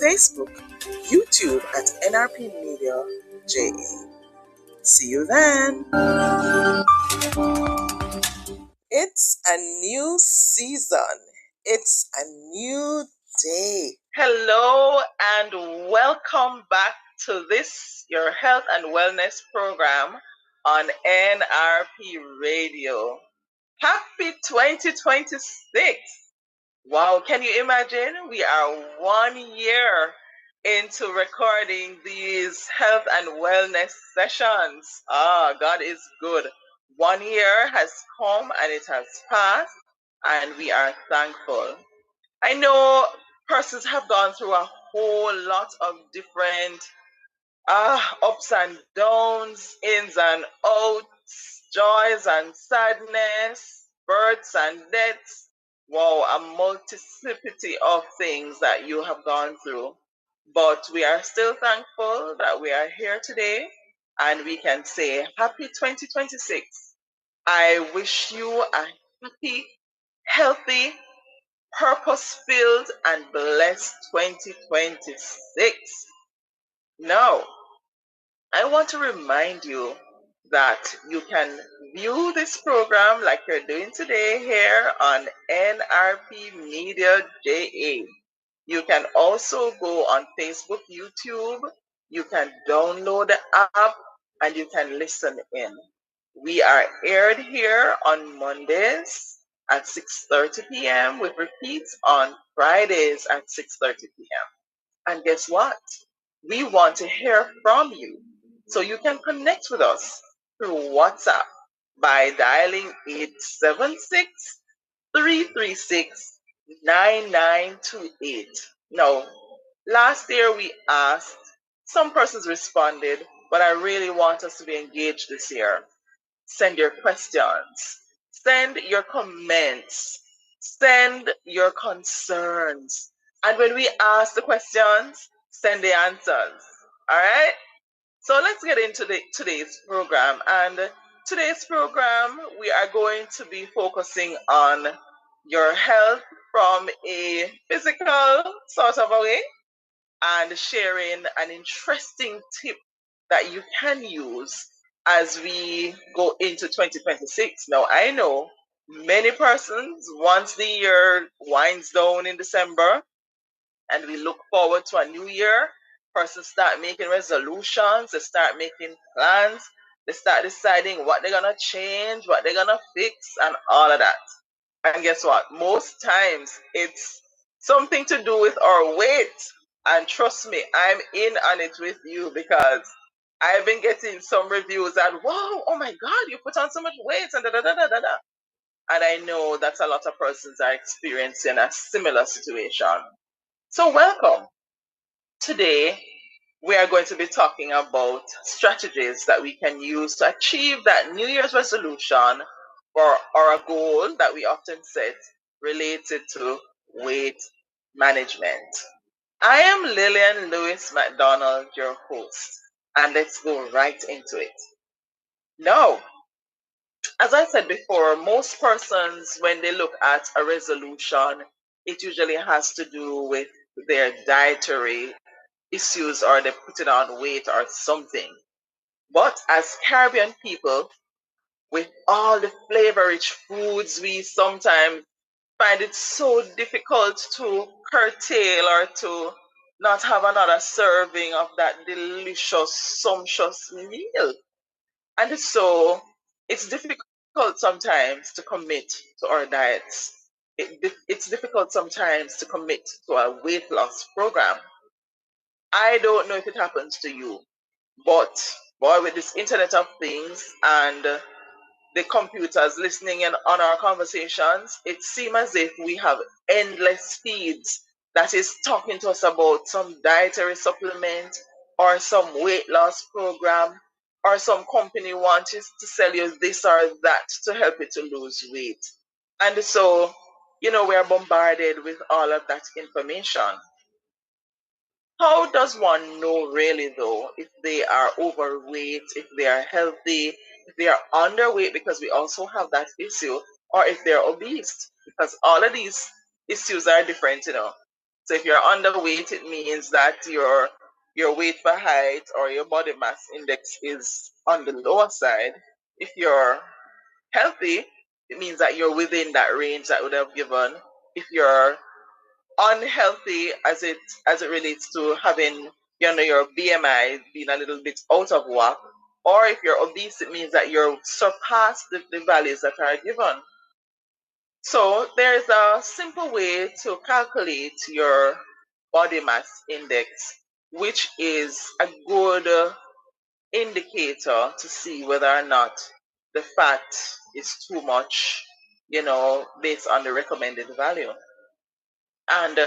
Facebook, YouTube at NRP Radio JA. See you then. It's a new season. It's a new day. Hello and welcome back to this, your health and wellness program on NRP Radio. Happy 2026. Wow, can you imagine? We are 1 year into recording these health and wellness sessions. God is good. 1 year has come and it has passed, and we are thankful. I know persons have gone through a whole lot of different ups and downs, ins and outs, joys and sadness, births and deaths. Wow, a multiplicity of things that you have gone through. But we are still thankful that we are here today and we can say happy 2026. I wish you a happy, healthy, purpose-filled, and blessed 2026. Now, I want to remind you that you can view this program like you're doing today here on NRP Media JA. You can also go on Facebook, YouTube. You can download the app and you can listen in. We are aired here on Mondays at 6:30 p.m. with repeats on Fridays at 6:30 p.m. And guess what? We want to hear from you. So you can connect with us through WhatsApp by dialing 876-336-9928. Now, last year we asked, some persons responded, but I really want us to be engaged this year. Send your questions, send your comments, send your concerns. And when we ask the questions, send the answers. All right? So let's get into today's program. And today's program, we are going to be focusing on your health from a physical sort of a way and sharing an interesting tip that you can use as we go into 2026. Now, I know many persons, once the year winds down in December and we look forward to a new year, persons start making resolutions, they start making plans, they start deciding what they're going to change, what they're going to fix, and all of that. And guess what? Most times it's something to do with our weight. And trust me, I'm in on it with you because I've been getting some reviews that, wow, oh my God, you put on so much weight and da da da da da da. And I know that a lot of persons are experiencing a similar situation. So welcome. Today, we are going to be talking about strategies that we can use to achieve that New Year's resolution or a goal that we often set related to weight management. I am Lillian Lewis McDonald, your host, and let's go right into it. Now, as I said before, most persons, when they look at a resolution, it usually has to do with their dietary issues or they're putting on weight or something. But as Caribbean people, with all the flavor-rich foods, we sometimes find it so difficult to curtail or to not have another serving of that delicious, sumptuous meal. And so it's difficult sometimes to commit to our diets. It's difficult sometimes to commit to a weight loss program. I don't know if it happens to you, but boy, with this Internet of Things and the computers listening in on our conversations, it seems as if we have endless feeds that is talking to us about some dietary supplement or some weight loss program or some company wants to sell you this or that to help you to lose weight. And so, we are bombarded with all of that information. How does one know really though if they are overweight, if they are healthy, if they are underweight, because we also have that issue, or if they're obese, because all of these issues are different. So if you're underweight, it means that your weight per height or your body mass index is on the lower side. If you're healthy, it means that you're within that range that would have given. If you're unhealthy as it relates to having your BMI being a little bit out of whack, or if you're obese, it means that you're surpassed the values that are given. So there's a simple way to calculate your body mass index, which is a good indicator to see whether or not the fat is too much, based on the recommended value. And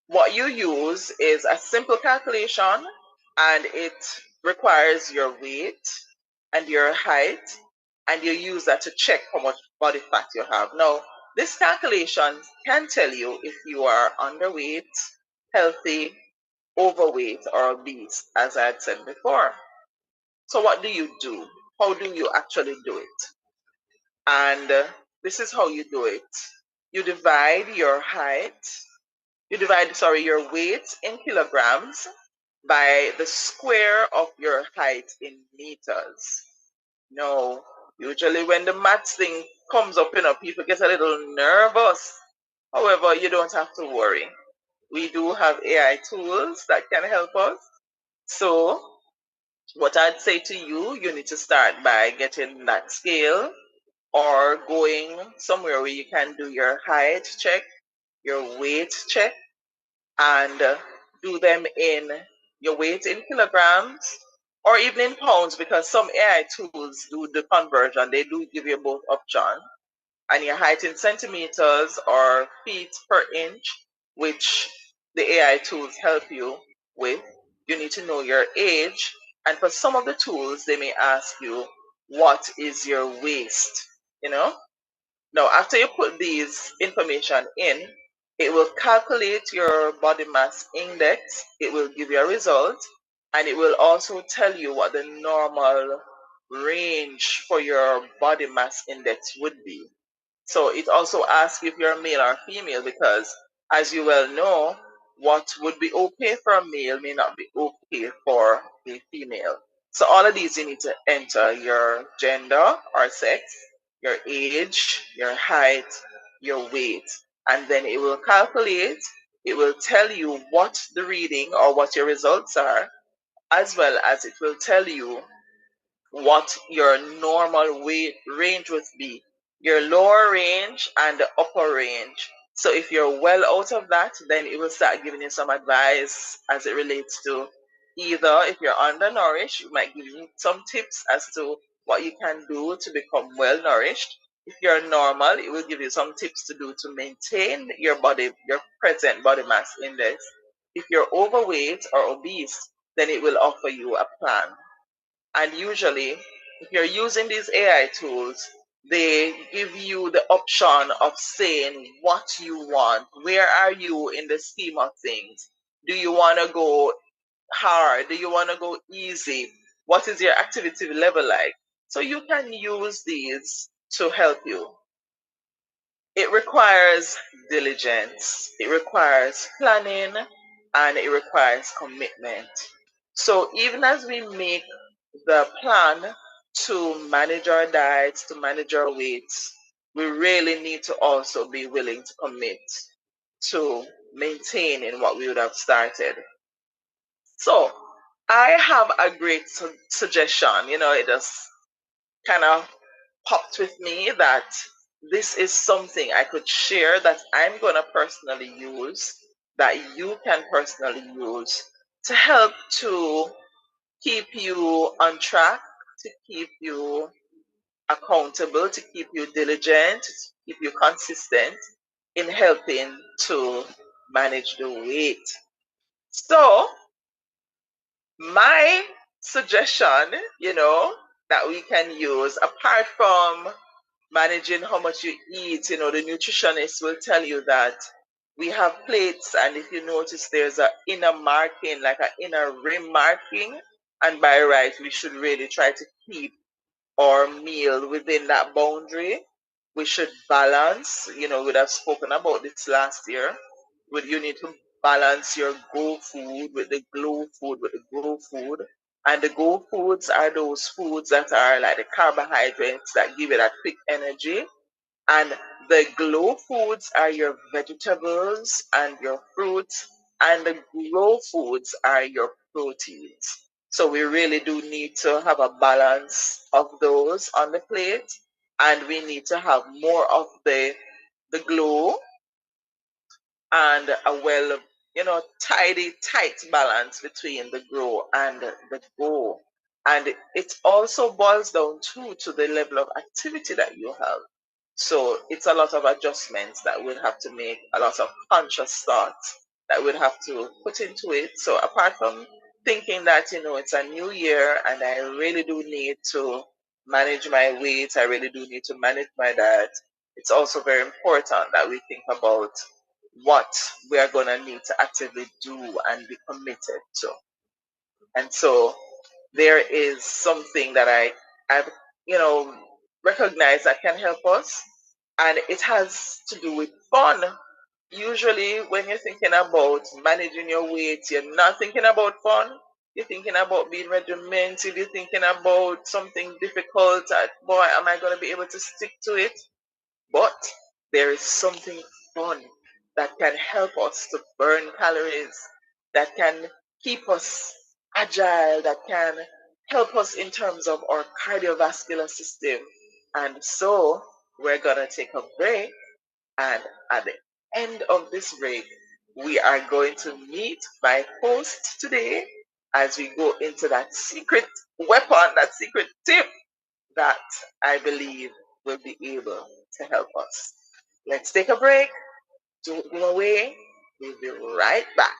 what you use is a simple calculation, and it requires your weight and your height, and you use that to check how much body fat you have. Now, this calculation can tell you if you are underweight, healthy, overweight, or obese, as I had said before. So what do you do? How do you actually do it? And this is how you do it. You divide your your weight in kilograms by the square of your height in meters. No, usually when the maths thing comes up, people get a little nervous. However, you don't have to worry. We do have AI tools that can help us. So, what I'd say to you, you need to start by getting that scale or going somewhere where you can do your height check, your weight check, and do them in your weight in kilograms or even in pounds, because some AI tools do the conversion. They do give you both options. And your height in centimeters or feet per inch, which the AI tools help you with. You need to know your age. And for some of the tools, they may ask you, what is your waist? Now, after you put these information in, it will calculate your body mass index. It will give you a result, and it will also tell you what the normal range for your body mass index would be. So it also asks if you're male or female, because as you well know, what would be okay for a male may not be okay for a female. So all of these you need to enter your gender or sex, your age, your height, your weight, and then it will calculate, it will tell you what the reading or what your results are, as well as it will tell you what your normal weight range would be, your lower range and the upper range. So if you're well out of that, then it will start giving you some advice as it relates to either if you're undernourished, it might give you some tips as to what you can do to become well nourished. If you're normal, it will give you some tips to do to maintain your present body mass index. If you're overweight or obese, then it will offer you a plan. And usually, if you're using these AI tools, they give you the option of saying what you want. Where are you in the scheme of things? Do you want to go hard? Do you want to go easy? What is your activity level like? So you can use these to help you. It requires diligence, it requires planning, and it requires commitment. So even as we make the plan to manage our diets, to manage our weights, we really need to also be willing to commit to maintaining what we would have started. So I have a great suggestion. It just kind of popped with me that this is something I could share that I'm going to personally use, that you can personally use to help to keep you on track, to keep you accountable, to keep you diligent, to keep you consistent in helping to manage the weight. So, my suggestion, that we can use apart from managing how much you eat, the nutritionist will tell you that we have plates, and if you notice, there's an inner marking, like an inner rim marking, and by right, we should really try to keep our meal within that boundary. We should balance, we'd have spoken about this last year. You need to balance your go food with the glow food with the grow food. And the go foods are those foods that are like the carbohydrates that give you that quick energy. And the glow foods are your vegetables and your fruits, and the glow foods are your proteins. So we really do need to have a balance of those on the plate, and we need to have more of the glow and a tidy, tight balance between the grow and the go. And it also boils down too to the level of activity that you have. So it's a lot of adjustments that we'll have to make, a lot of conscious thoughts that we'll have to put into it. So apart from thinking that, it's a new year and I really do need to manage my weight, I really do need to manage my diet, it's also very important that we think about what we are going to need to actively do and be committed to. And so there is something that I've, recognized that can help us, and it has to do with fun. Usually, when you're thinking about managing your weight, you're not thinking about fun. You're thinking about being regimented. You're thinking about something difficult. Boy, am I going to be able to stick to it? But there is something fun that can help us to burn calories, that can keep us agile, that can help us in terms of our cardiovascular system. And so we're going to take a break. And at the end of this break, we are going to meet my host today as we go into that secret weapon, that secret tip that I believe will be able to help us. Let's take a break. Don't go away. We'll be right back.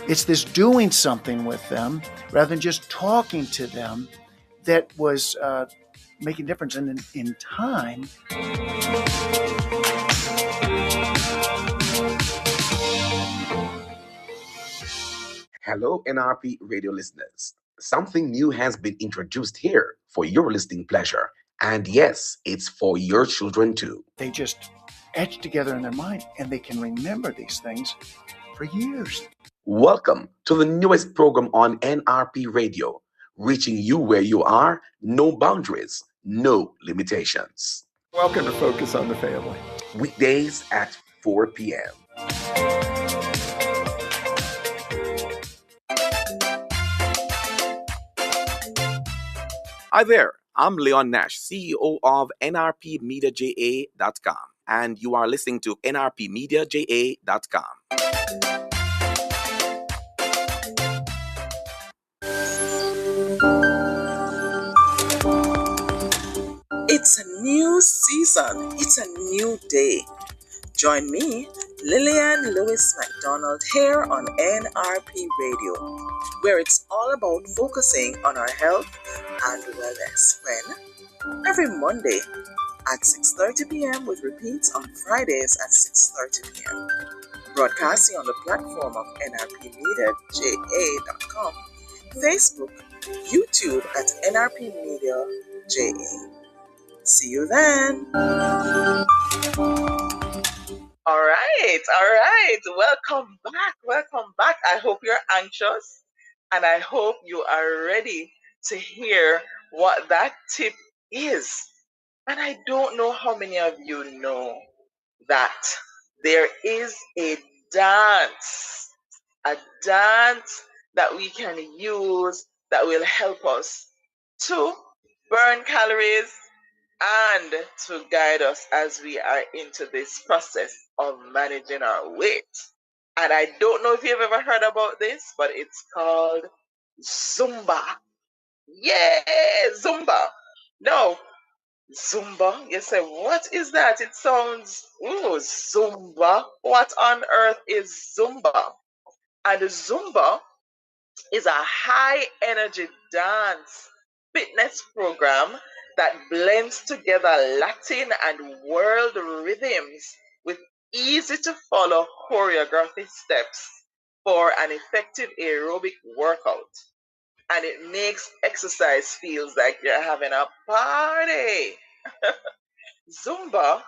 It's this doing something with them rather than just talking to them that was making a difference in time. Hello, NRP Radio listeners. Something new has been introduced here for your listening pleasure. And yes, it's for your children too. They just etch together in their mind and they can remember these things for years. Welcome to the newest program on NRP Radio, reaching you where you are, no boundaries, no limitations. Welcome to Focus on the Family. Weekdays at 4 p.m. Hi there, I'm Leaon Nash, CEO of NRPMediaJA.com, and you are listening to NRPMediaJA.com. It's a new season. It's a new day. Join me, Lillian Lewis McDonald, here on NRP Radio, where it's all about focusing on our health and wellness. When? Every Monday at 6:30 p.m. with repeats on Fridays at 6:30 p.m. Broadcasting on the platform of NRPMediaJA.com, Facebook, YouTube at NRPMediaJA. See you then. All right. Welcome back. I hope you're anxious and I hope you are ready to hear what that tip is. And I don't know how many of you know that there is a dance that we can use that will help us to burn calories and to guide us as we are into this process of managing our weight. And I don't know if you've ever heard about this, but it's called Zumba. Yeah, Zumba. No, Zumba. You say, what is that? It sounds, Zumba. What on earth is Zumba? And Zumba is a high energy dance fitness program that blends together Latin and world rhythms with easy to follow choreography steps for an effective aerobic workout. And it makes exercise feels like you're having a party. Zumba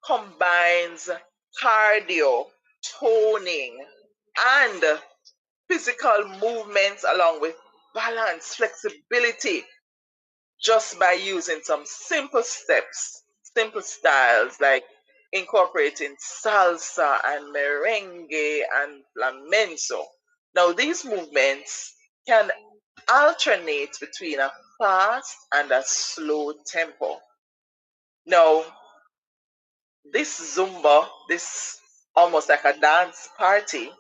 combines cardio, toning, and physical movements along with balance, flexibility, just by using some simple steps, simple styles like incorporating salsa and merengue and flamenco. Now, these movements can alternate between a fast and a slow tempo. Now, this Zumba, this almost like a dance party,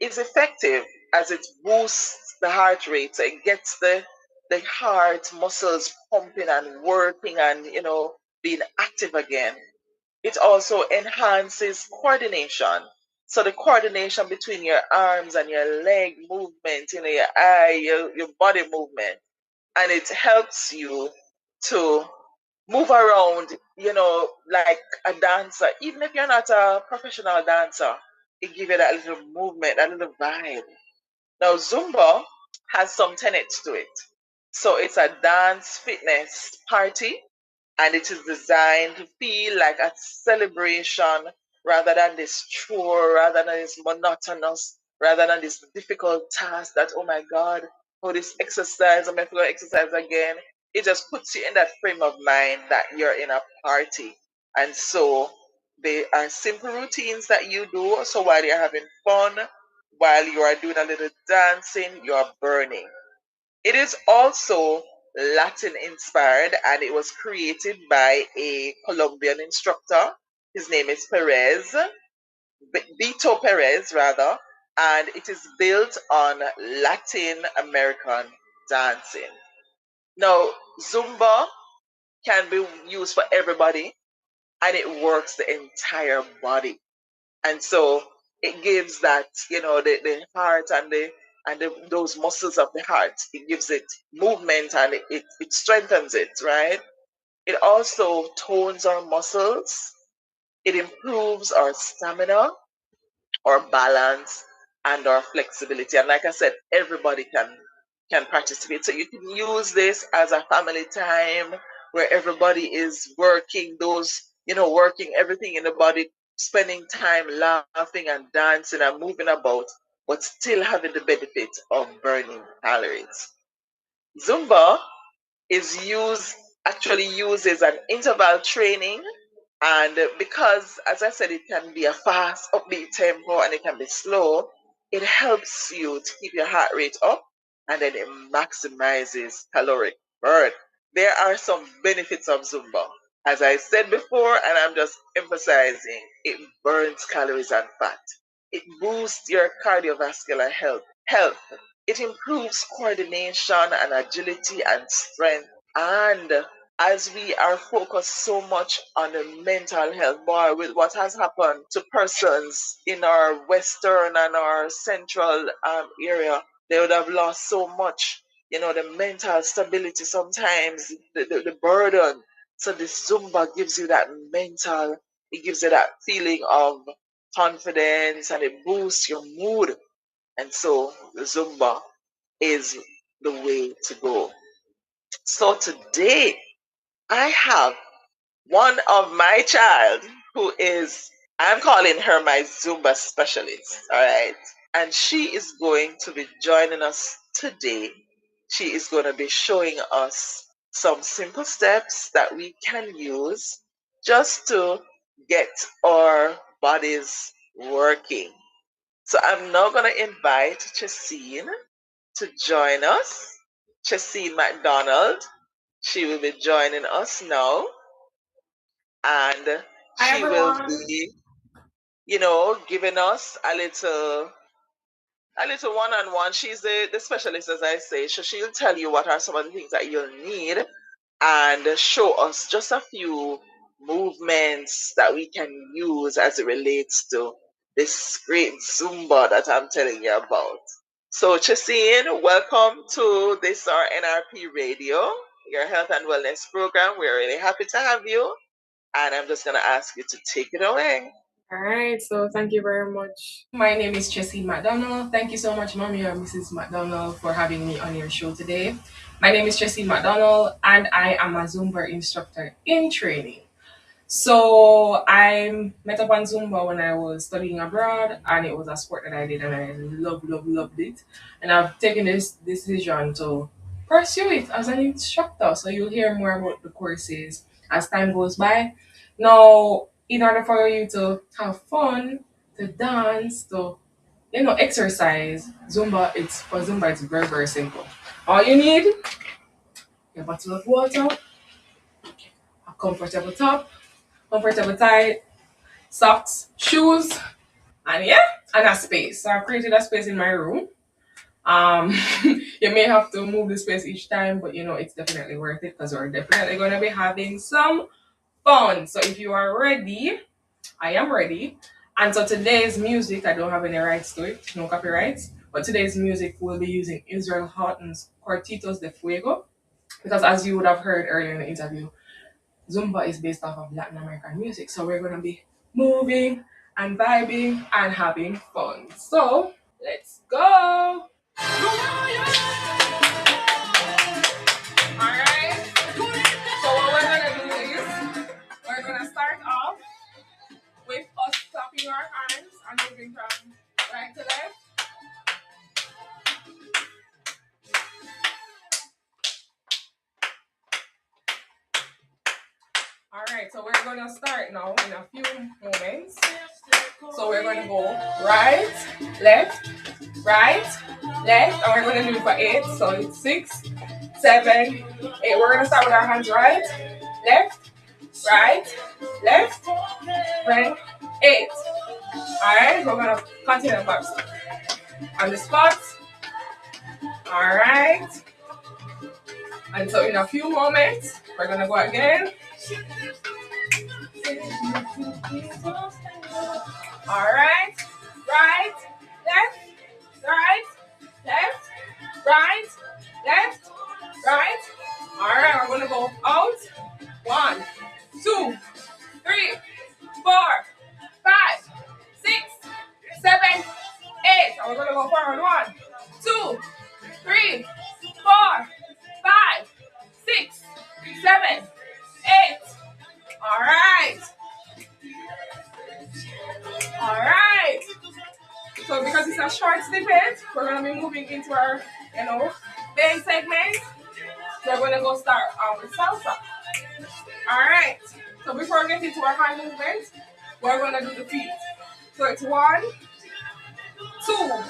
is effective as it boosts the heart rate. So it gets the heart muscles pumping and working and being active again. It also enhances coordination. So the coordination between your arms and your leg movement, your eye, your body movement, and it helps you to move around, like a dancer. Even if you're not a professional dancer, it gives you that little movement, that little vibe. Now, Zumba has some tenets to it. So it's a dance fitness party, and it is designed to feel like a celebration rather than this chore, rather than this monotonous, rather than this difficult task that, oh my God, for this exercise, I'm going to exercise again. It just puts you in that frame of mind that you're in a party. And so they are simple routines that you do. So while you're having fun, while you are doing a little dancing, you're burning. It is also Latin inspired, and it was created by a Colombian instructor. His name is Beto Perez, rather, and it is built on Latin American dancing. Now, Zumba can be used for everybody, and it works the entire body. And so it gives that, the heart and those muscles of the heart, it gives it movement, and it strengthens it, right? It also tones our muscles. It improves our stamina, our balance, and our flexibility. And like I said, everybody can participate. So you can use this as a family time where everybody is working working everything in the body, spending time laughing and dancing and moving about, but still having the benefit of burning calories. Zumba is actually used as an interval training, and because, as I said, it can be a fast, upbeat tempo and it can be slow, it helps you to keep your heart rate up, and then it maximizes caloric burn. There are some benefits of Zumba. As I said before, and I'm just emphasizing, it burns calories and fat. It boosts your cardiovascular health. It improves coordination and agility and strength. And as we are focused so much on the mental health, boy, with what has happened to persons in our western and our central area, they would have lost so much, the mental stability sometimes, the burden. So the Zumba gives you that it gives you that feeling of confidence, and it boosts your mood. And so the Zumba is the way to go. So today I have one of my child who is, I'm calling her my Zumba specialist, all right? And she is going to be joining us today. She is going to be showing us some simple steps that we can use just to get our bodies working. So I'm now going to invite Chasine to join us. Chasine McDonald. She will be joining us now, and she will be, giving us a little one-on-one. She's the specialist, as I say. So she'll tell you what are some of the things that you'll need, and show us just a few movements that we can use as it relates to this great Zumba that I'm telling you about. So, Chasine, welcome to this our NRP Radio, your health and wellness program. We're really happy to have you, and I'm just going to ask you to take it away. All right, so thank you very much. My name is Jessie McDonald. Thank you so much, Mommy or Mrs. McDonald, for having me on your show today. My name is Jessie McDonald, and I am a Zumba instructor in training. So I met up on Zumba when I was studying abroad, and it was a sport that I did, and I loved it. And I've taken this decision to pursue it as an instructor. So you'll hear more about the courses as time goes by. Now, in order for you to have fun, to dance, to exercise, Zumba, it's very, very simple. All you need, a bottle of water, a comfortable top, comfortable tie, socks, shoes, and and a space. So I've created a space in my room. Um, you may have to move the space each time, but it's definitely worth it because we're definitely going to be having some fun. So if you are ready, I am ready. And so today's music, I don't have any rights to it, no copyrights. But today's music will be using Israel Houghton's Cuartitos de Fuego. Because as you would have heard earlier in the interview, Zumba is based off of Latin American music. So we're going to be moving and vibing and having fun. So let's go. Alright. So what we're going to do is we're going to start off with us clapping our hands and moving from right to left. Alright, so we're going to start now in a few moments. So we're going to go right, left, and we're going to do it for 8. So it's 6, 7, 8. We're going to start with our hands right, left, then 8. Alright, so we're going to continue first. On the spot. Alright. And so in a few moments, we're going to go again. Alright. Right, left, right. Alright, we're going to go out. 1, 2, 3, 4, 5, 6, 7, 8. And we're going to go forward. 1, 2, 3, 4, 5, 6, 7, 8. Alright. So because it's a short snippet, we're going to be moving into our, main segment. So we're going to go start with salsa. Alright. So before we get into our hand movement, we're going to do the feet. So it's 1, 2,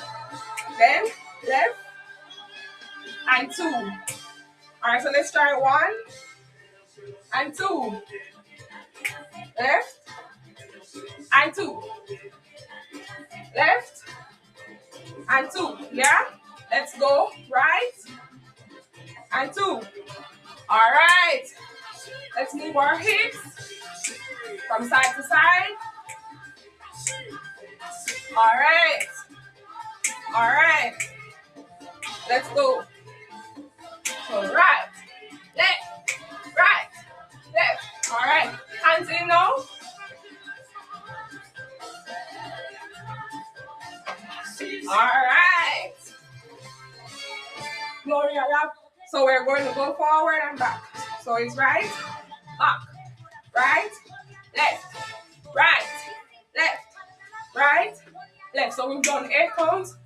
then left, and 2. Alright, so let's try 1 and 2. Left and 2. Left and 2. Yeah? Let's go. Right and 2. Alright. Let's move our hips from side to side. Alright. Let's go. So right, left. Alright. Hands in now. Alright. Gloria. So we're going to go forward and back. So it's right, back, right, left. So we've done 8 counts.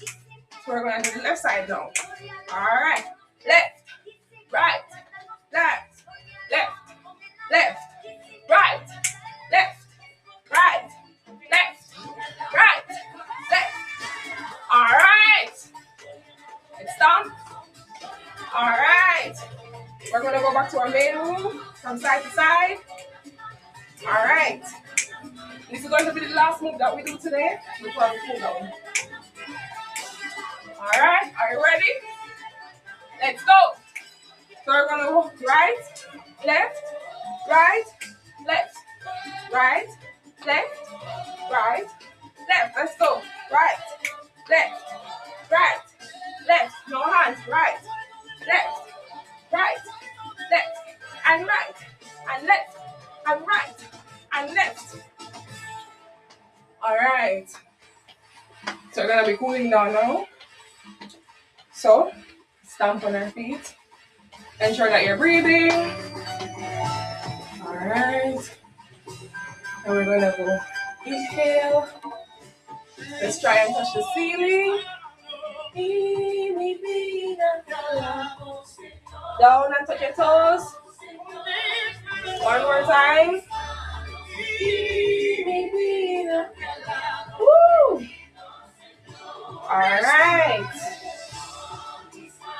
So we're going to do the left side now. Alright. Left, right, left, right, left. Alright. It's done. Alright. We're going to go back to our main move from side to side. Alright. This is going to be the last move that we do today before we cool down. Alright, are you ready? Let's go. So we're going to go right, left. Let's go. Right, left. No hands. Right, left, and right, and left, and right, and left. All right. So we're going to be cooling down now. So stamp on our feet. Ensure that you're breathing. All right. And we're gonna go inhale. Let's try and touch the ceiling. Down and touch your toes. One more time. Woo! All right.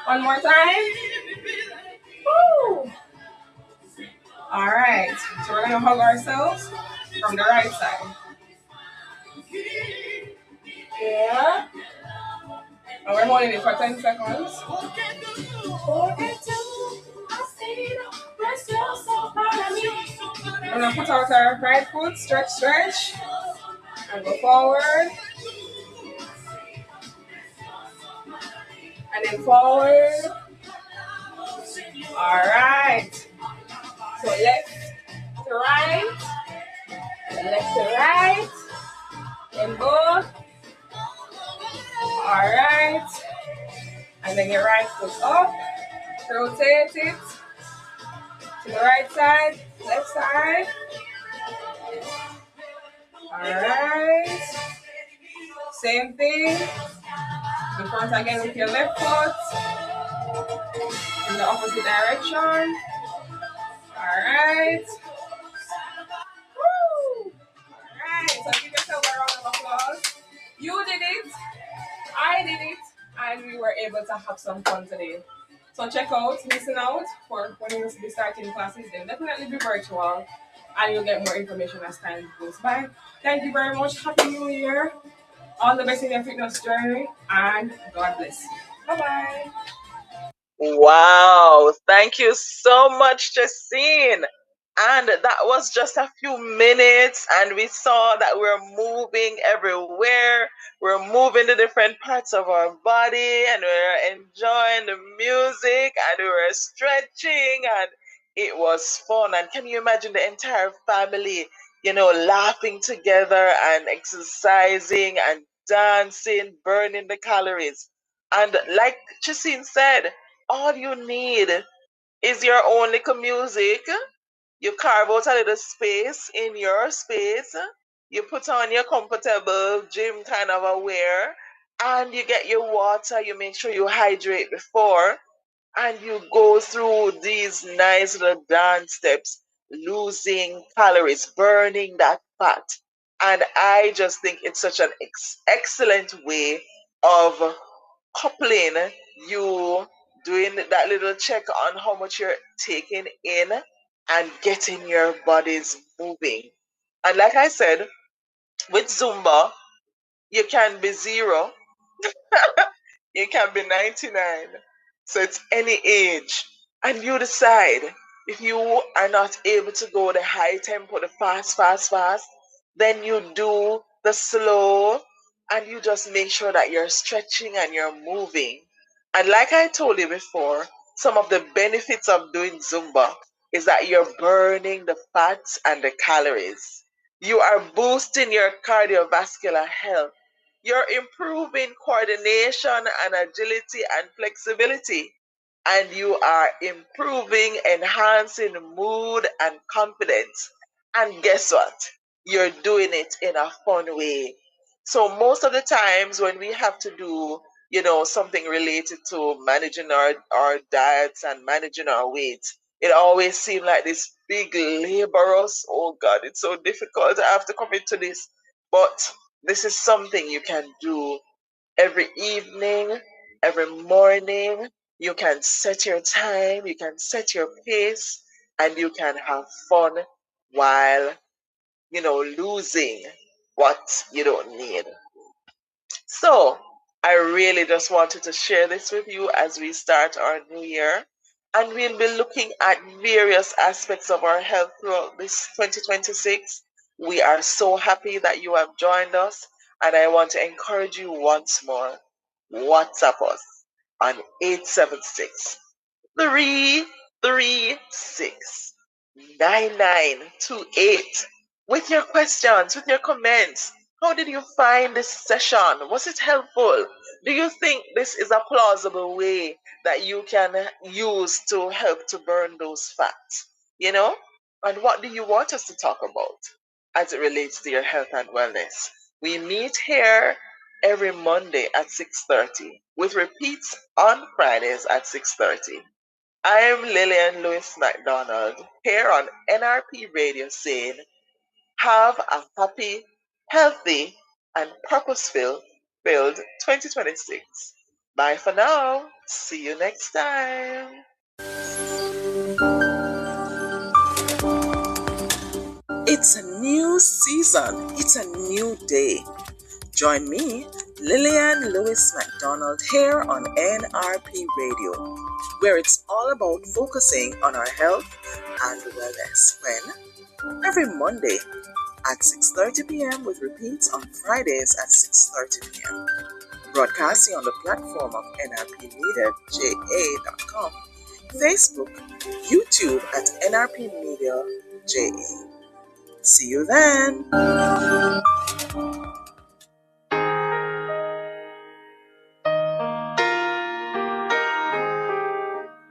One more time. Woo! All right. So we're gonna hug ourselves from the right side. Yeah. And we're holding it for 10 seconds. We're gonna put out our right foot, stretch, and go forward. And then forward. All right. So left to right, left to right, and both. All right. And then your right foot up. Rotate it to the right side, left side. All right. Same thing. In front again with your left foot in the opposite direction. All right. Woo! All right. So give yourself a round of applause. You did it. I did it. And we were able to have some fun today. So check out, listen out for when you will be starting classes. They'll definitely be virtual. And you'll get more information as time goes by. Thank you very much. Happy New Year. All the best in your fitness journey. And God bless. Bye-bye. Wow, thank you so much, Jacine. And that was just a few minutes, and we saw that we're moving everywhere. We're moving the different parts of our body, and we're enjoying the music, and we were stretching, and it was fun. And can you imagine the entire family, laughing together and exercising and dancing, burning the calories? And like Jacine said, all you need is your own little music. You carve out a little space in your space. You put on your comfortable gym kind of a wear, and you get your water. You make sure you hydrate before, and you go through these nice little dance steps, losing calories, burning that fat. And I just think it's such an excellent way of coupling you doing that little check on how much you're taking in and getting your bodies moving. And like I said, with Zumba, you can be zero, you can be 99. So it's any age. And you decide if you are not able to go the high tempo, the fast, then you do the slow, and you just make sure that you're stretching and you're moving. And like I told you before, some of the benefits of doing Zumba is that you're burning the fats and the calories. You are boosting your cardiovascular health. You're improving coordination and agility and flexibility. And you are improving, enhancing mood and confidence. And guess what? You're doing it in a fun way. So most of the times when we have to do, something related to managing our diets and managing our weight, it always seems like this big laborious, oh God, it's so difficult. I have to commit to this. But this is something you can do every evening, every morning. You can set your time, you can set your pace, and you can have fun while, losing what you don't need. So, I really just wanted to share this with you as we start our new year. And we'll be looking at various aspects of our health throughout this 2026. We are so happy that you have joined us. And I want to encourage you once more. WhatsApp us on 876 336 9928 with your questions, with your comments. How did you find this session? Was it helpful? Do you think this is a plausible way that you can use to help to burn those fats? And what do you want us to talk about? as it relates to your health and wellness. We meet here every Monday at 6:30 with repeats on Fridays at 6:30. I'm Lillian Lewis McDonald here on NRP Radio saying, have a happy, healthy, and purpose-filled 2026. Bye for now. See you next time. It's a new season. It's a new day. Join me, Lillian Lewis McDonald, here on NRP Radio, where it's all about focusing on our health and wellness. When? Every Monday at 6:30 p.m. with repeats on Fridays at 6:30 p.m. Broadcasting on the platform of nrpmediaja.com, Facebook, YouTube at NRP Media JA. See you then.